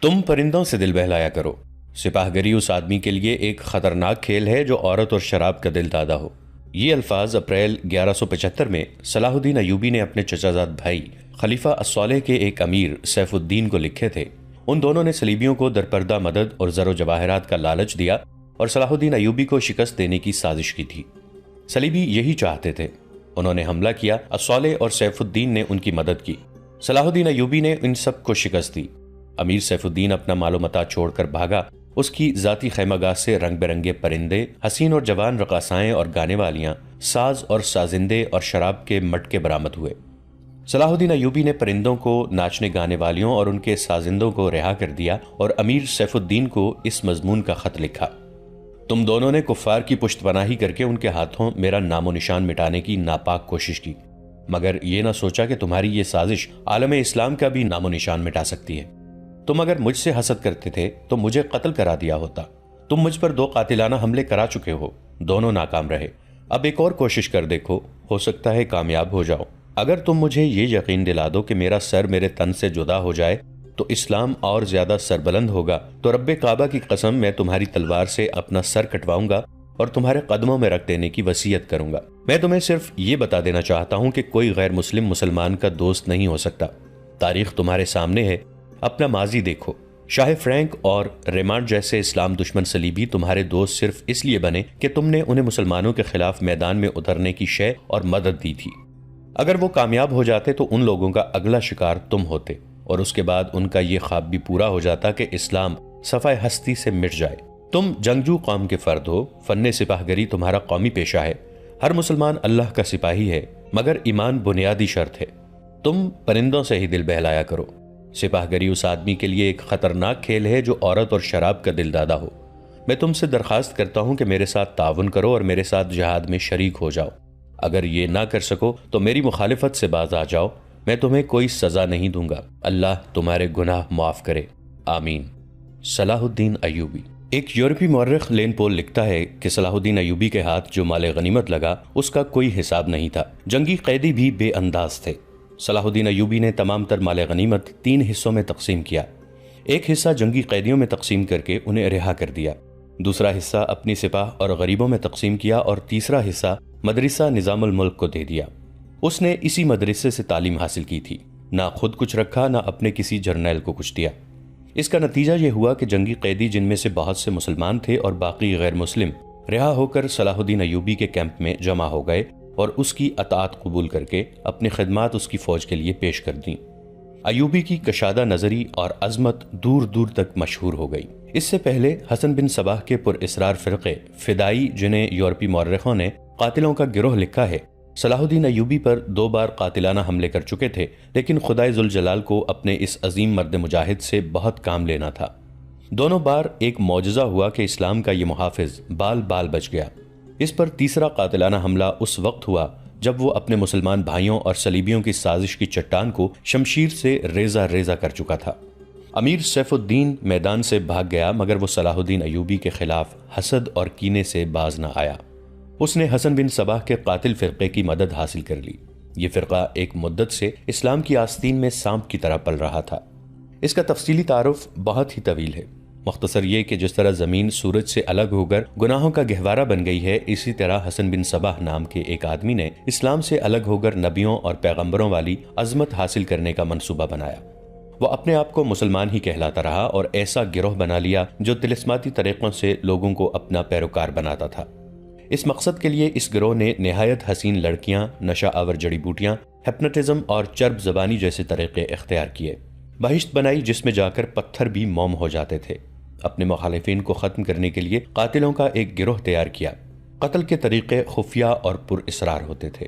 تم پرندوں سے دل بہلایا کرو۔ سپاہ گری اس آدمی کے لیے ایک خطرناک کھیل ہے جو عورت اور شراب کا دل دادا ہو۔ یہ الفاظ اپریل 1175 میں صلاح الدین ایوبی نے اپنے چچا زاد بھائی خلیفہ الصالح کے ایک امیر سیف الدین کو لکھے تھے۔ ان دونوں نے صلیبیوں کو درپردہ مدد اور زر و جواہرات کا لالچ دیا اور صلاح الدین ایوبی کو شکست دینے کی سازش کی تھی۔ صلیبی یہی چاہتے تھے۔ انہوں نے حملہ کیا، الصالح اور سیف الدین نے ان کی مدد کی۔ صلاح الدین ایوبی نے ان سب کو شکست دی۔ امیر سیف الدین اپنا مال و متاع چھوڑ کر بھاگا۔ اس کی ذاتی خیمہ گاہ سے رنگ برنگے پرندے، حسین اور جوان رقاصائیں اور گانے والیاں، ساز اور سازندے اور شراب کے مٹکے برآمد ہوئے۔ صلاح الدین ایوبی نے پرندوں کو، ناچنے گانے والیوں اور ان کے سازندوں کو رہا کر دیا اور امیر سیف الدین کو اس مضمون کا خط لکھا: تم دونوں نے کفار کی پشت پناہی کر کے ان کے ہاتھوں میرا نام و نشان مٹانے کی ناپاک کوشش کی، مگر یہ نہ سوچا کہ تمہاری یہ سازش عالم اسلام کا بھی نام و نشان مٹا سکتی ہے۔ تم اگر مجھ سے حسد کرتے تھے تو مجھے قتل کرا دیا ہوتا۔ تم مجھ پر 2 قاتلانہ حملے کرا چکے ہو، دونوں ناکام رہے۔ اب ایک اور کوشش کر دیکھو، ہو سکتا ہے کامیاب ہو جاؤ۔ اگر تم مجھے یہ یقین دلا دو کہ میرا سر میرے تن سے جدا ہو جائے تو اسلام اور زیادہ سربلند ہوگا، تو رب کعبہ کی قسم میں تمہاری تلوار سے اپنا سر کٹواؤں گا اور تمہارے قدموں میں رکھ دینے کی وصیت کروں گا۔ میں تمہیں صرف یہ بتا دینا چاہتا ہوں کہ کوئی غیر مسلم مسلمان کا دوست نہیں ہو سکتا۔ تاریخ تمہارے سامنے ہے، اپنا ماضی دیکھو۔ شاہ فرینک اور ریمانڈ جیسے اسلام دشمن صلیبی تمہارے دوست صرف اس لیے بنے کہ تم نے انہیں مسلمانوں کے خلاف میدان میں اترنے کی شے اور مدد دی تھی۔ اگر وہ کامیاب ہو جاتے تو ان لوگوں کا اگلا شکار تم ہوتے، اور اس کے بعد ان کا یہ خواب بھی پورا ہو جاتا کہ اسلام صفحہ ہستی سے مٹ جائے۔ تم جنگجو قوم کے فرد ہو، فن سپاہ گری تمہارا قومی پیشہ ہے۔ ہر مسلمان اللہ کا سپاہی ہے، مگر ایمان بنیادی شرط ہے۔ تم پرندوں سے ہی دل بہلایا کرو۔ سپاہ گری اس آدمی کے لیے ایک خطرناک کھیل ہے جو عورت اور شراب کا دل دادا ہو۔ میں تم سے درخواست کرتا ہوں کہ میرے ساتھ تعاون کرو اور میرے ساتھ جہاد میں شریک ہو جاؤ۔ اگر یہ نہ کر سکو تو میری مخالفت سے باز آ جاؤ، میں تمہیں کوئی سزا نہیں دوں گا۔ اللہ تمہارے گناہ معاف کرے، آمین۔ صلاح الدین ایوبی۔ ایک یورپی مورخ لین پول لکھتا ہے کہ صلاح الدین ایوبی کے ہاتھ جو مال غنیمت لگا اس کا کوئی حساب نہیں تھا۔ جنگی قیدی بھی بے انداز تھے۔ صلاح الدین ایوبی نے تمام تر مال غنیمت 3 حصوں میں تقسیم کیا۔ ایک حصہ جنگی قیدیوں میں تقسیم کر کے انہیں رہا کر دیا، دوسرا حصہ اپنی سپاہ اور غریبوں میں تقسیم کیا اور تیسرا حصہ مدرسہ نظام الملک کو دے دیا۔ اس نے اسی مدرسے سے تعلیم حاصل کی تھی، نہ خود کچھ رکھا نہ اپنے کسی جرنیل کو کچھ دیا۔ اس کا نتیجہ یہ ہوا کہ جنگی قیدی جن میں سے بہت سے مسلمان تھے اور باقی غیر مسلم رہا ہو کر صلاح الدین ایوبی کے کیمپ میں جمع ہو گئے اور اس کی اطاعت قبول کر کے اپنی خدمات اس کی فوج کے لیے پیش کر دیں۔ ایوبی کی کشادہ نظری اور عظمت دور دور تک مشہور ہو گئی۔ اس سے پہلے حسن بن صباح کے پر اسرار فرقے فدائی، جنہیں یورپی مورخوں نے قاتلوں کا گروہ لکھا ہے، صلاح الدین ایوبی پر 2 بار قاتلانہ حملے کر چکے تھے، لیکن خدائے ذوالجلال کو اپنے اس عظیم مرد مجاہد سے بہت کام لینا تھا۔ دونوں بار ایک معجزہ ہوا کہ اسلام کا یہ محافظ بال بال بچ گیا۔ اس پر تیسرا قاتلانہ حملہ اس وقت ہوا جب وہ اپنے مسلمان بھائیوں اور صلیبیوں کی سازش کی چٹان کو شمشیر سے ریزہ ریزہ کر چکا تھا۔ امیر سیف الدین میدان سے بھاگ گیا، مگر وہ صلاح الدین ایوبی کے خلاف حسد اور کینے سے باز نہ آیا۔ اس نے حسن بن صباح کے قاتل فرقے کی مدد حاصل کر لی۔ یہ فرقہ ایک مدت سے اسلام کی آستین میں سانپ کی طرح پل رہا تھا۔ اس کا تفصیلی تعارف بہت ہی طویل ہے۔ مختصر یہ کہ جس طرح زمین سورج سے الگ ہو کر گناہوں کا گہوارہ بن گئی ہے، اسی طرح حسن بن صباح نام کے ایک آدمی نے اسلام سے الگ ہو کر نبیوں اور پیغمبروں والی عظمت حاصل کرنے کا منصوبہ بنایا۔ وہ اپنے آپ کو مسلمان ہی کہلاتا رہا اور ایسا گروہ بنا لیا جو طلسماتی طریقوں سے لوگوں کو اپنا پیروکار بناتا تھا۔ اس مقصد کے لیے اس گروہ نے نہایت حسین لڑکیاں، نشہ آور جڑی بوٹیاں، ہپنوٹزم اور چرب زبانی جیسے طریقے اختیار کیے۔ بہشت بنائی جس میں جا کر پتھر بھی موم ہو جاتے تھے۔ اپنے مخالفین کو ختم کرنے کے لیے قاتلوں کا ایک گروہ تیار کیا۔ قتل کے طریقے خفیہ اور پر اسرار ہوتے تھے۔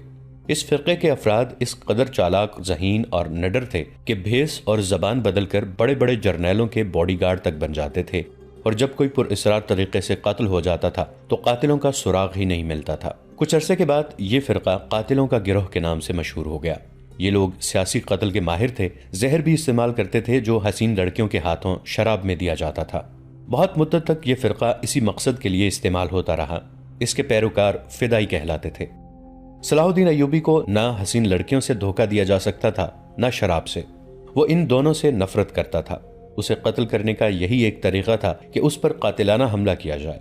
اس فرقے کے افراد اس قدر چالاک، ذہین اور نڈر تھے کہ بھیس اور زبان بدل کر بڑے بڑے جرنیلوں کے باڈی گارڈ تک بن جاتے تھے، اور جب کوئی پر اسرار طریقے سے قتل ہو جاتا تھا تو قاتلوں کا سراغ ہی نہیں ملتا تھا۔ کچھ عرصے کے بعد یہ فرقہ قاتلوں کا گروہ کے نام سے مشہور ہو گیا۔ یہ لوگ سیاسی قتل کے ماہر تھے، زہر بھی استعمال کرتے تھے جو حسین لڑکیوں کے ہاتھوں شراب میں دیا جاتا تھا۔ بہت مدت تک یہ فرقہ اسی مقصد کے لیے استعمال ہوتا رہا۔ اس کے پیروکار فدائی کہلاتے تھے۔ صلاح الدین ایوبی کو نہ حسین لڑکیوں سے دھوکہ دیا جا سکتا تھا، نہ شراب سے۔ وہ ان دونوں سے نفرت کرتا تھا۔ اسے قتل کرنے کا یہی ایک طریقہ تھا کہ اس پر قاتلانہ حملہ کیا جائے۔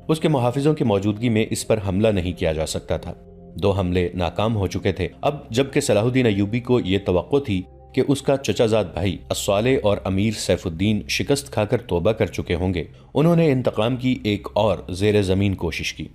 اس کے محافظوں کی موجودگی میں اس پر حملہ نہیں کیا جا سکتا تھا۔ 2 حملے ناکام ہو چکے تھے۔ اب جبکہ صلاح الدین ایوبی کو یہ توقع تھی کہ اس کا چچا زاد بھائی الصالح اور امیر سیف الدین شکست کھا کر توبہ کر چکے ہوں گے، انہوں نے انتقام کی ایک اور زیر زمین کوشش کی۔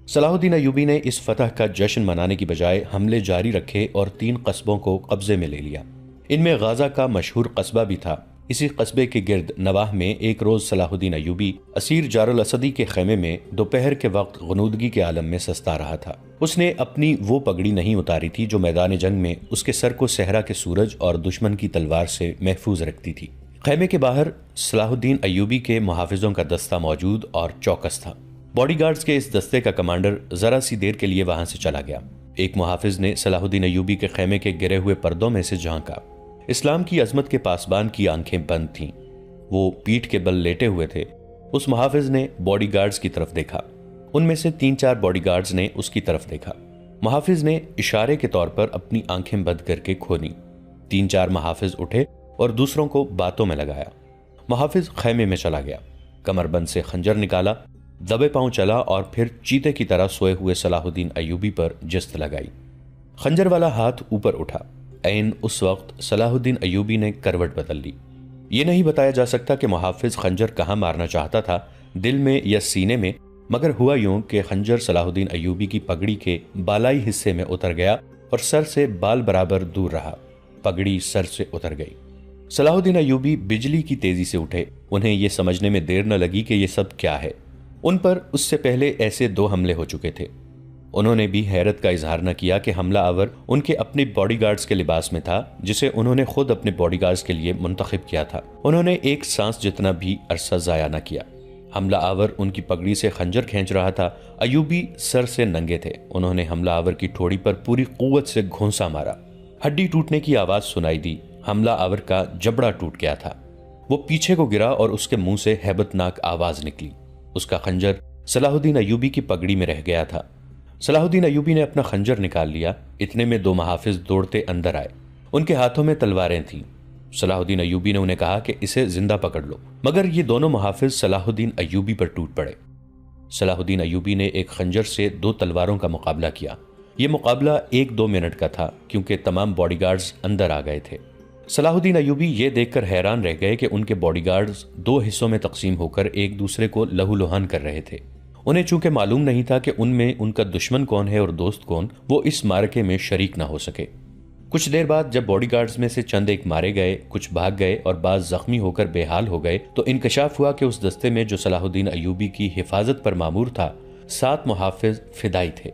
صلاح الدین ایوبی نے اس فتح کا جشن منانے کی بجائے حملے جاری رکھے اور 3 قصبوں کو قبضے میں لے لیا۔ ان میں غازہ کا مشہور قصبہ بھی تھا۔ اسی قصبے کے گرد نواح میں ایک روز صلاح الدین ایوبی اسیر جار الاسدی کے خیمے میں دوپہر کے وقت غنودگی کے عالم میں سستا رہا تھا۔ اس نے اپنی وہ پگڑی نہیں اتاری تھی جو میدان جنگ میں اس کے سر کو صحرا کے سورج اور دشمن کی تلوار سے محفوظ رکھتی تھی۔ خیمے کے باہر صلاح الدین ایوبی کے محافظوں کا دستہ موجود اور چوکس تھا۔ باڈی گارڈز کے اس دستے کا کمانڈر ذرا سی دیر کے لیے وہاں سے چلا گیا۔ ایک محافظ نے صلاح الدین ایوبی کے خیمے کے گرے ہوئے پردوں میں سے جھانکا۔ اسلام کی عظمت کے پاسبان کی آنکھیں بند تھیں۔ وہ پیٹھ کے بل لیٹے ہوئے تھے۔ اس محافظ نے باڈی گارڈز کی طرف دیکھا۔ ان میں سے 3-4 باڈی گارڈز نے اس کی طرف دیکھا۔ محافظ نے اشارے کے طور پر اپنی آنکھیں بند کر کے کھولی۔ 3-4 محافظ اٹھے اور دوسروں کو باتوں میں لگایا۔ محافظ خیمے میں چلا گیا، کمر بند سے خنجر نکالا، دبے پاؤں چلا اور پھر چیتے کی طرح سوئے ہوئے صلاح الدین ایوبی پر جست لگائی۔ خنجر والا ہاتھ اوپر اٹھا۔ عین اس وقت صلاح الدین ایوبی نے کروٹ بدل لی۔ یہ نہیں بتایا جا سکتا کہ محافظ خنجر کہاں مارنا چاہتا تھا، دل میں یا سینے میں، مگر ہوا یوں کہ خنجر صلاح الدین ایوبی کی پگڑی کے بالائی حصے میں اتر گیا اور سر سے بال برابر دور رہا۔ پگڑی سر سے اتر گئی۔ صلاح الدین ایوبی بجلی کی تیزی سے اٹھے۔ انہیں یہ سمجھنے میں دیر نہ لگی کہ یہ سب کیا ہے۔ ان پر اس سے پہلے ایسے 2 حملے ہو چکے تھے۔ انہوں نے بھی حیرت کا اظہار نہ کیا کہ حملہ آور ان کے اپنے باڈی گارڈز کے لباس میں تھا، جسے انہوں نے خود اپنے باڈی گارڈز کے لیے منتخب کیا تھا۔ انہوں نے ایک سانس جتنا بھی عرصہ ضائع نہ کیا۔ حملہ آور ان کی پگڑی سے خنجر کھینچ رہا تھا۔ ایوبی سر سے ننگے تھے۔ انہوں نے حملہ آور کی ٹھوڑی پر پوری قوت سے گھونسا مارا۔ ہڈی ٹوٹنے کی آواز سنائی دی۔ حملہ آور کا جبڑا ٹوٹ گیا تھا۔ وہ پیچھے کو گرا اور اس کے منہ سے ہیبت ناک آواز نکلی۔ اس کا خنجر صلاح الدین ایوبی کی پگڑی میں رہ گیا تھا۔ صلاح الدین ایوبی نے اپنا خنجر نکال لیا۔ اتنے میں 2 محافظ دوڑتے اندر آئے۔ ان کے ہاتھوں میں تلواریں تھیں۔ صلاح الدین ایوبی نے انہیں کہا کہ اسے زندہ پکڑ لو، مگر یہ دونوں محافظ صلاح الدین ایوبی پر ٹوٹ پڑے۔ صلاح الدین ایوبی نے ایک خنجر سے 2 تلواروں کا مقابلہ کیا۔ یہ مقابلہ 1-2 منٹ کا تھا کیونکہ تمام باڈی گارڈز اندر آ گئے تھے۔ صلاح الدین ایوبی یہ دیکھ کر حیران رہ گئے کہ ان کے باڈی گارڈز 2 حصوں میں تقسیم ہو کر ایک دوسرے کو لہو لہان کر رہے تھے۔ انہیں چونکہ معلوم نہیں تھا کہ ان میں ان کا دشمن کون ہے اور دوست کون، وہ اس معرکے میں شریک نہ ہو سکے۔ کچھ دیر بعد جب باڈی گارڈز میں سے چند ایک مارے گئے، کچھ بھاگ گئے اور بعض زخمی ہو کر بے حال ہو گئے، تو انکشاف ہوا کہ اس دستے میں جو صلاح الدین ایوبی کی حفاظت پر مامور تھا، 7 محافظ فدائی تھے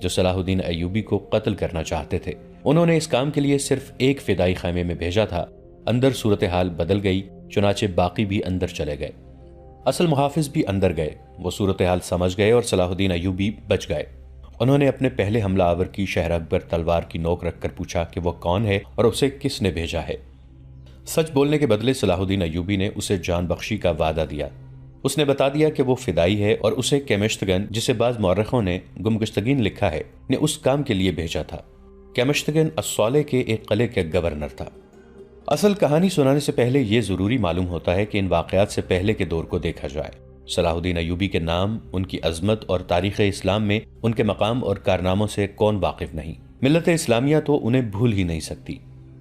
جو صلاح الدین ایوبی کو قتل کرنا چاہتے تھے۔ انہوں نے اس کام کے لیے صرف ایک فدائی خیمے میں بھیجا تھا۔ اندر صورتحال بدل گئی، چنانچہ باقی بھی اندر چلے گئے۔ اصل محافظ بھی اندر گئے۔ وہ صورتحال سمجھ گئے اور صلاح الدین ایوبی بچ گئے۔ انہوں نے اپنے پہلے حملہ آور کی شہرگ پر تلوار کی نوک رکھ کر پوچھا کہ وہ کون ہے اور اسے کس نے بھیجا ہے۔ سچ بولنے کے بدلے صلاح الدین ایوبی نے اسے جان بخشی کا وعدہ دیا۔ اس نے بتا دیا کہ وہ فدائی ہے اور اسے کیمشتگن، جسے بعض مورخوں نے گمگشتگین لکھا ہے، نے اس کام کے لیے بھیجا تھا۔ کیمشتگن الصالح کے ایک قلعے کا گورنر تھا۔ اصل کہانی سنانے سے پہلے یہ ضروری معلوم ہوتا ہے کہ ان واقعات سے پہلے کے دور کو دیکھا جائے۔ صلاح الدین ایوبی کے نام، ان کی عظمت اور تاریخ اسلام میں ان کے مقام اور کارناموں سے کون واقف نہیں؟ ملت اسلامیہ تو انہیں بھول ہی نہیں سکتی۔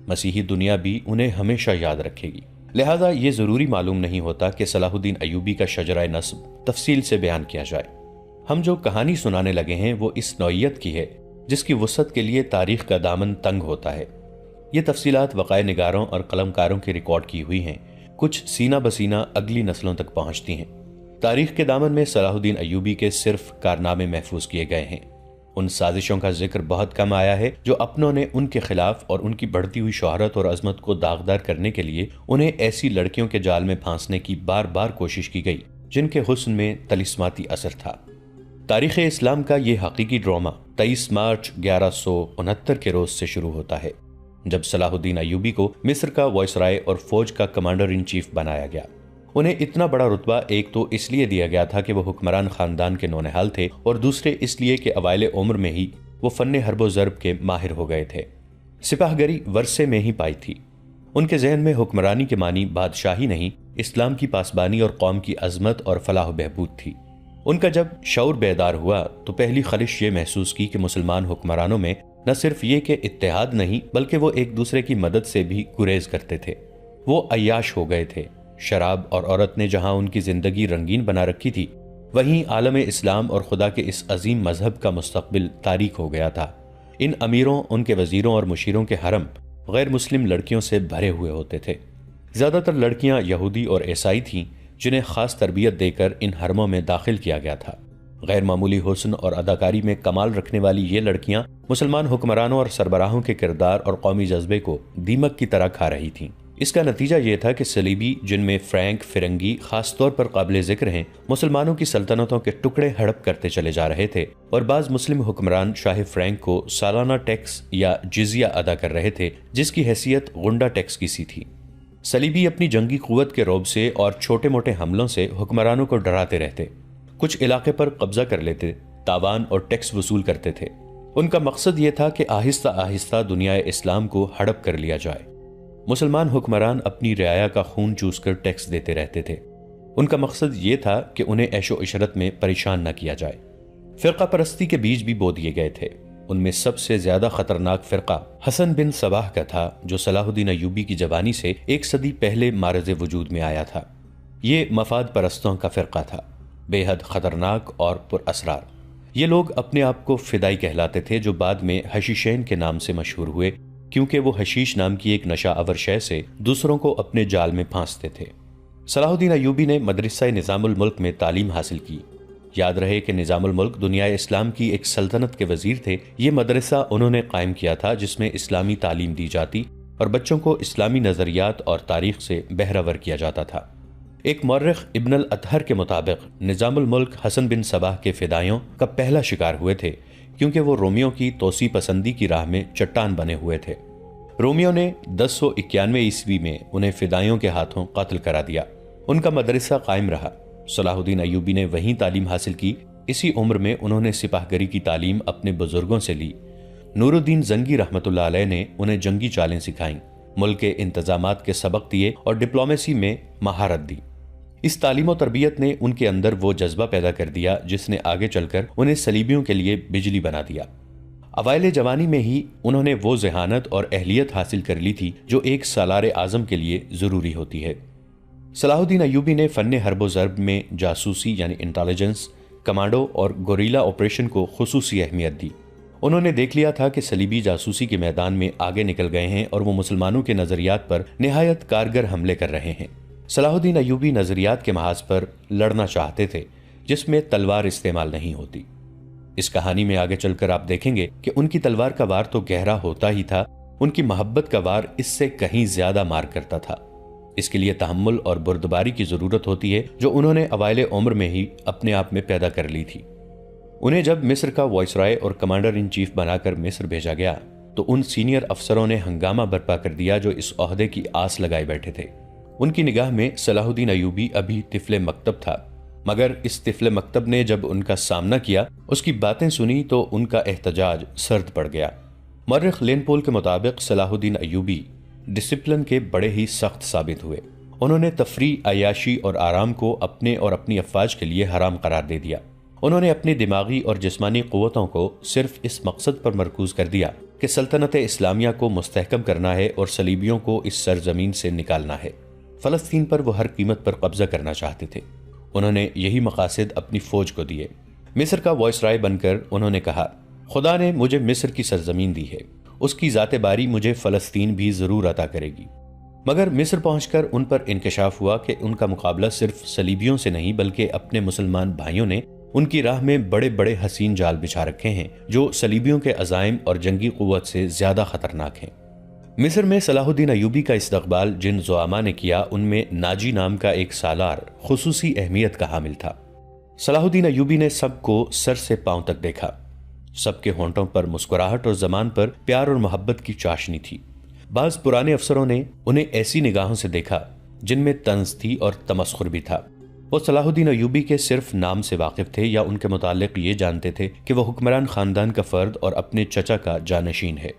مسیحی دنیا بھی انہیں ہمیشہ یاد رکھے گی۔ لہذا یہ ضروری معلوم نہیں ہوتا کہ صلاح الدین ایوبی کا شجرہ نسب تفصیل سے بیان کیا جائے۔ ہم جو کہانی سنانے لگے ہیں وہ اس نوعیت کی ہے جس کی وسعت کے لیے تاریخ کا دامن تنگ ہوتا ہے۔ یہ تفصیلات وقائع نگاروں اور قلمکاروں کی ریکارڈ کی ہوئی ہیں، کچھ سینہ بسینہ اگلی نسلوں تک پہنچتی ہیں۔ تاریخ کے دامن میں صلاح الدین ایوبی کے صرف کارنامے محفوظ کیے گئے ہیں۔ ان سازشوں کا ذکر بہت کم آیا ہے جو اپنوں نے ان کے خلاف اور ان کی بڑھتی ہوئی شہرت اور عظمت کو داغدار کرنے کے لیے انہیں ایسی لڑکیوں کے جال میں پھانسنے کی بار بار کوشش کی گئی جن کے حسن میں طلسماتی اثر تھا۔ تاریخ اسلام کا یہ حقیقی ڈرامہ 23 مارچ 1169 کے روز سے شروع ہوتا ہے جب صلاح الدین ایوبی کو مصر کا وائسرائے اور فوج کا کمانڈر ان چیف بنایا گیا۔ انہیں اتنا بڑا رتبہ ایک تو اس لیے دیا گیا تھا کہ وہ حکمران خاندان کے نونہال تھے، اور دوسرے اس لیے کہ اوائل عمر میں ہی وہ فن حرب و ضرب کے ماہر ہو گئے تھے۔ سپاہ گری ورثے میں ہی پائی تھی۔ ان کے ذہن میں حکمرانی کے معنی بادشاہی نہیں، اسلام کی پاسبانی اور قوم کی عظمت اور فلاح و بہبود تھی۔ ان کا جب شعور بیدار ہوا تو پہلی خلش یہ محسوس کی کہ مسلمان حکمرانوں میں نہ صرف یہ کہ اتحاد نہیں بلکہ وہ ایک دوسرے کی مدد سے بھی گریز کرتے تھے۔ وہ عیاش ہو گئے تھے۔ شراب اور عورت نے جہاں ان کی زندگی رنگین بنا رکھی تھی، وہیں عالم اسلام اور خدا کے اس عظیم مذہب کا مستقبل تاریک ہو گیا تھا۔ ان امیروں، ان کے وزیروں اور مشیروں کے حرم غیر مسلم لڑکیوں سے بھرے ہوئے ہوتے تھے۔ زیادہ تر لڑکیاں یہودی اور عیسائی تھیں جنہیں خاص تربیت دے کر ان حرموں میں داخل کیا گیا تھا۔ غیر معمولی حسن اور اداکاری میں کمال رکھنے والی یہ لڑکیاں مسلمان حکمرانوں اور سربراہوں کے کردار اور قومی جذبے کو دیمک کی طرح کھا رہی تھیں۔ اس کا نتیجہ یہ تھا کہ صلیبی، جن میں فرینک، فرنگی خاص طور پر قابل ذکر ہیں، مسلمانوں کی سلطنتوں کے ٹکڑے ہڑپ کرتے چلے جا رہے تھے، اور بعض مسلم حکمران شاہ فرینک کو سالانہ ٹیکس یا جزیہ ادا کر رہے تھے، جس کی حیثیت غنڈہ ٹیکس کی سی تھی۔ صلیبی اپنی جنگی قوت کے رعب سے اور چھوٹے موٹے حملوں سے حکمرانوں کو ڈراتے رہتے، کچھ علاقے پر قبضہ کر لیتے، تاوان اور ٹیکس وصول کرتے تھے۔ ان کا مقصد یہ تھا کہ آہستہ آہستہ دنیا اسلام کو ہڑپ کر لیا جائے۔ مسلمان حکمران اپنی رعایا کا خون چوس کر ٹیکس دیتے رہتے تھے۔ ان کا مقصد یہ تھا کہ انہیں عیش و عشرت میں پریشان نہ کیا جائے۔ فرقہ پرستی کے بیج بھی بو دیے گئے تھے۔ ان میں سب سے زیادہ خطرناک فرقہ حسن بن صباح کا تھا، جو صلاح الدین ایوبی کی زبانی سے ایک صدی پہلے معرض وجود میں آیا تھا۔ یہ مفاد پرستوں کا فرقہ تھا، بے حد خطرناک اور پر اسرار۔ یہ لوگ اپنے آپ کو فدائی کہلاتے تھے، جو بعد میں حشیشین کے نام سے مشہور ہوئے، کیونکہ وہ حشیش نام کی ایک نشہ آور شے سے دوسروں کو اپنے جال میں پھانستے تھے۔ صلاح الدین ایوبی نے مدرسہ نظام الملک میں تعلیم حاصل کی۔ یاد رہے کہ نظام الملک دنیا اسلام کی ایک سلطنت کے وزیر تھے۔ یہ مدرسہ انہوں نے قائم کیا تھا جس میں اسلامی تعلیم دی جاتی اور بچوں کو اسلامی نظریات اور تاریخ سے بہرہ ور کیا جاتا تھا۔ ایک مورخ ابن الاطہر کے مطابق نظام الملک حسن بن صباح کے فدائیوں کا پہلا شکار ہوئے تھے، کیونکہ وہ رومیوں کی توسیع پسندی کی راہ میں چٹان بنے ہوئے تھے۔ رومیوں نے 1091 عیسوی میں انہیں فدائیوں کے ہاتھوں قتل کرا دیا۔ ان کا مدرسہ قائم رہا۔ صلاح الدین ایوبی نے وہیں تعلیم حاصل کی۔ اسی عمر میں انہوں نے سپاہ گری کی تعلیم اپنے بزرگوں سے لی۔ نور الدین زنگی رحمۃ اللہ علیہ نے انہیں جنگی چالیں سکھائیں، ملک کے انتظامات کے سبق دیے اور ڈپلومیسی میں مہارت دی۔ اس تعلیم و تربیت نے ان کے اندر وہ جذبہ پیدا کر دیا جس نے آگے چل کر انہیں صلیبیوں کے لیے بجلی بنا دیا۔ اوائل جوانی میں ہی انہوں نے وہ ذہانت اور اہلیت حاصل کر لی تھی جو ایک سالار اعظم کے لیے ضروری ہوتی ہے۔ صلاح الدین ایوبی نے فن حرب و ضرب میں جاسوسی یعنی انٹیلیجنس، کمانڈو اور گوریلا آپریشن کو خصوصی اہمیت دی۔ انہوں نے دیکھ لیا تھا کہ صلیبی جاسوسی کے میدان میں آگے نکل گئے ہیں اور وہ مسلمانوں کے نظریات پر نہایت کارگر حملے کر رہے ہیں۔ صلاح الدین ایوبی نظریات کے محاذ پر لڑنا چاہتے تھے جس میں تلوار استعمال نہیں ہوتی۔ اس کہانی میں آگے چل کر آپ دیکھیں گے کہ ان کی تلوار کا وار تو گہرا ہوتا ہی تھا، ان کی محبت کا وار اس سے کہیں زیادہ مار کرتا تھا۔ اس کے لیے تحمل اور بردباری کی ضرورت ہوتی ہے، جو انہوں نے اوائل عمر میں ہی اپنے آپ میں پیدا کر لی تھی۔ انہیں جب مصر کا وائسرائے اور کمانڈر ان چیف بنا کر مصر بھیجا گیا تو ان سینئر افسروں نے ہنگامہ برپا کر دیا جو اس عہدے کی آس لگائے بیٹھے تھے۔ ان کی نگاہ میں صلاح الدین ایوبی ابھی طفل مکتب تھا، مگر اس طفل مکتب نے جب ان کا سامنا کیا، اس کی باتیں سنی تو ان کا احتجاج سرد پڑ گیا۔ مورخ لین پول کے مطابق صلاح الدین ایوبی ڈسپلن کے بڑے ہی سخت ثابت ہوئے۔ انہوں نے تفریح، عیاشی اور آرام کو اپنے اور اپنی افواج کے لیے حرام قرار دے دیا۔ انہوں نے اپنی دماغی اور جسمانی قوتوں کو صرف اس مقصد پر مرکوز کر دیا کہ سلطنت اسلامیہ کو مستحکم کرنا ہے اور صلیبیوں کو اس سرزمین سے نکالنا ہے۔ فلسطین پر وہ ہر قیمت پر قبضہ کرنا چاہتے تھے۔ انہوں نے یہی مقاصد اپنی فوج کو دیے۔ مصر کا وائسرائے بن کر انہوں نے کہا، خدا نے مجھے مصر کی سرزمین دی ہے، اس کی ذات باری مجھے فلسطین بھی ضرور عطا کرے گی۔ مگر مصر پہنچ کر ان پر انکشاف ہوا کہ ان کا مقابلہ صرف صلیبیوں سے نہیں بلکہ اپنے مسلمان بھائیوں نے ان کی راہ میں بڑے بڑے حسین جال بچھا رکھے ہیں جو صلیبیوں کے عزائم اور جنگی قوت سے زیادہ خطرناک ہیں۔ مصر میں صلاح الدین ایوبی کا استقبال جن زعماء نے کیا، ان میں ناجی نام کا ایک سالار خصوصی اہمیت کا حامل تھا۔ صلاح الدین ایوبی نے سب کو سر سے پاؤں تک دیکھا۔ سب کے ہونٹوں پر مسکراہٹ اور زبان پر پیار اور محبت کی چاشنی تھی۔ بعض پرانے افسروں نے انہیں ایسی نگاہوں سے دیکھا جن میں طنز تھی اور تمسخر بھی تھا۔ وہ صلاح الدین ایوبی کے صرف نام سے واقف تھے یا ان کے متعلق یہ جانتے تھے کہ وہ حکمران خاندان کا فرد اور اپنے چچا کا جانشین ہے۔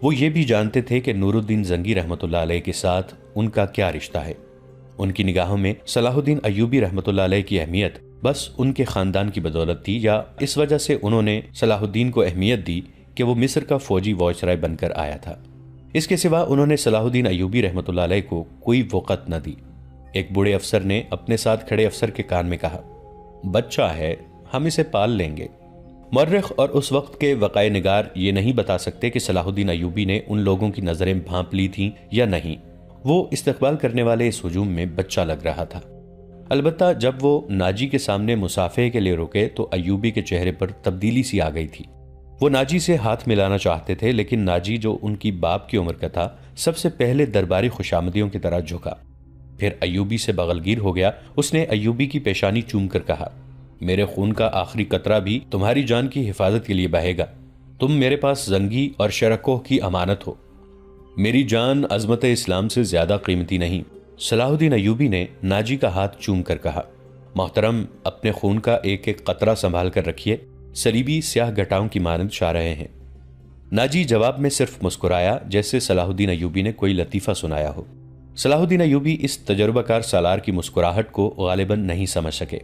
وہ یہ بھی جانتے تھے کہ نور الدین زنگی رحمۃ اللہ علیہ کے ساتھ ان کا کیا رشتہ ہے۔ ان کی نگاہوں میں صلاح الدین ایوبی رحمۃ اللہ علیہ کی اہمیت بس ان کے خاندان کی بدولت تھی، یا اس وجہ سے انہوں نے صلاح الدین کو اہمیت دی کہ وہ مصر کا فوجی وائسرائے بن کر آیا تھا۔ اس کے سوا انہوں نے صلاح الدین ایوبی رحمۃ اللہ علیہ کو کوئی وقت نہ دی۔ ایک بوڑھے افسر نے اپنے ساتھ کھڑے افسر کے کان میں کہا، بچہ ہے، ہم اسے پال لیں گے۔ مورخ اور اس وقت کے وقائع نگار یہ نہیں بتا سکتے کہ صلاح الدین ایوبی نے ان لوگوں کی نظریں بھانپ لی تھیں یا نہیں، وہ استقبال کرنے والے اس ہجوم میں بچہ لگ رہا تھا۔ البتہ جب وہ ناجی کے سامنے مصافحے کے لیے رکے تو ایوبی کے چہرے پر تبدیلی سی آ گئی تھی۔ وہ ناجی سے ہاتھ ملانا چاہتے تھے، لیکن ناجی جو ان کی باپ کی عمر کا تھا سب سے پہلے درباری خوشامدیوں کی طرح جھکا، پھر ایوبی سے بغلگیر ہو گیا۔ اس نے ایوبی کی پیشانی چوم کر کہا، میرے خون کا آخری قطرہ بھی تمہاری جان کی حفاظت کے لیے بہے گا۔ تم میرے پاس زنگی اور شرکوہ کی امانت ہو، میری جان عظمت اسلام سے زیادہ قیمتی نہیں۔ صلاح الدین ایوبی نے ناجی کا ہاتھ چوم کر کہا، محترم، اپنے خون کا ایک ایک قطرہ سنبھال کر رکھیے، صلیبی سیاہ گھٹاؤں کی مانند چھا رہے ہیں۔ ناجی جواب میں صرف مسکرایا، جیسے صلاح الدین ایوبی نے کوئی لطیفہ سنایا ہو۔ صلاح الدین ایوبی اس تجربہ کار سالار کی مسکراہٹ کو غالباً نہیں سمجھ سکے۔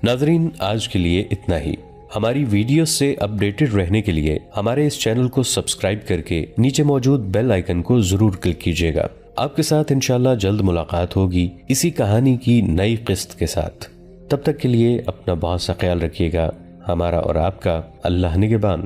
ناظرین، آج کے لیے اتنا ہی۔ ہماری ویڈیوز سے اپڈیٹڈ رہنے کے لیے ہمارے اس چینل کو سبسکرائب کر کے نیچے موجود بیل آئیکن کو ضرور کلک کیجیے گا۔ آپ کے ساتھ انشاءاللہ جلد ملاقات ہوگی اسی کہانی کی نئی قسط کے ساتھ۔ تب تک کے لیے اپنا بہت سا خیال رکھیے گا۔ ہمارا اور آپ کا اللہ نگہبان۔